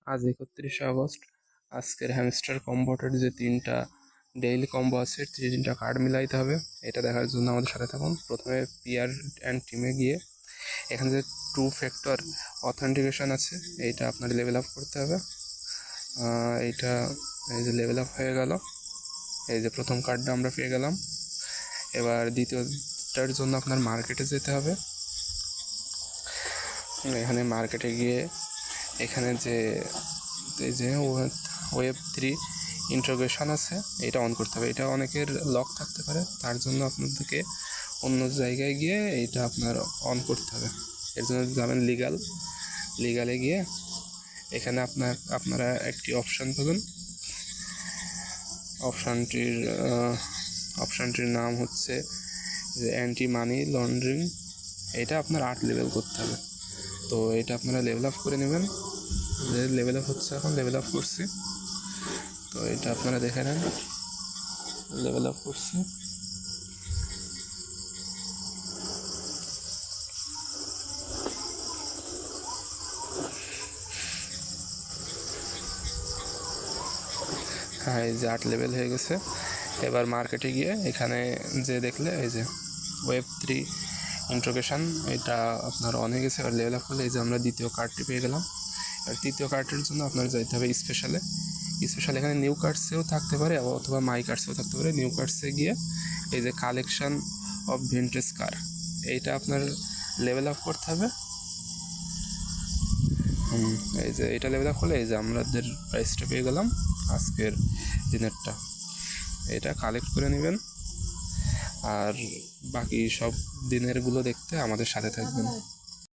আজ 31শে আগস্ট। আজকের হ্যামস্টার কম্বোটের যে 3টা ডেইলি কম্বো আছে, 3টা কার্ড মিলাইতে হবে। এটা দেখার জন্য আমাদের সাথে থাকুন। প্রথমে পিয়ার অ্যান্ড টিমে গিয়ে এখানে যে 2 ফ্যাক্টর অথেন্টিকেশন আছে, এইটা আপনার লেভেল আপ করতে হবে। এইটা এই যে লেভেল আপ হয়ে গেল, এই যে প্রথম কার্ডটা আমরা পেয়ে গেলাম। এবার দ্বিতীয়টার জন্য আপনার মার্কেটে যেতে হবে। এখানে মার্কেটে গিয়ে এখানে যে এই যে Web3 ইন্টিগ্রেশন আছে, এটা অন করতে হবে। এটা অনেকের লক থাকতে পারে, তার জন্য আপনাদেরকে অন্য জায়গায় গিয়ে এটা আপনার অন করতে হবে। এর জন্য যাবেন লিগালে গিয়ে এখানে আপনারা একটি অপশান পাবেন। অপশানটির নাম হচ্ছে যে অ্যান্টি মানি লন্ডারিং। এটা আপনার 8 লেভেল করতে হবে। তো এটা আপনারা লেভেল আপ করে নেবেন। যে লেভেল আপ হচ্ছে, এখন লেভেল আপ করছি। তো এটা আপনারা দেখে নেন, লেভেল আপ করছি। হ্যাঁ, এই যে 8 লেভেল হয়ে গেছে। এবার মার্কেটে গিয়ে এখানে যে দেখলে এই যে Web3 ইন্টিগ্রেশন, এটা আপনার অন হয়ে গেছে। এবার লেভেল আপ করলে এই যে আমরা দ্বিতীয় কার্ডটি পেয়ে গেলাম। আর তৃতীয় কার্ডের জন্য আপনার যাইতে হবে স্পেশালে। এখানে নিউ কার্ডসেও থাকতে পারে অথবা মাই কার্ডসেও থাকতে পারে। নিউ কার্ডসে গিয়ে এই যে কালেকশন অফ ভিন্টেজ কার, এইটা আপনার লেভেল আপ করতে হবে। এই যে এটা লেভেল আপ করলে এই যে আমাদের প্রাইসটা পেয়ে গেলাম আজকের দিনেরটা। এটা কালেক্ট করে নেবেন, আর বাকি সব দিনেরগুলো দেখতে আমাদের সাথে থাকবেন।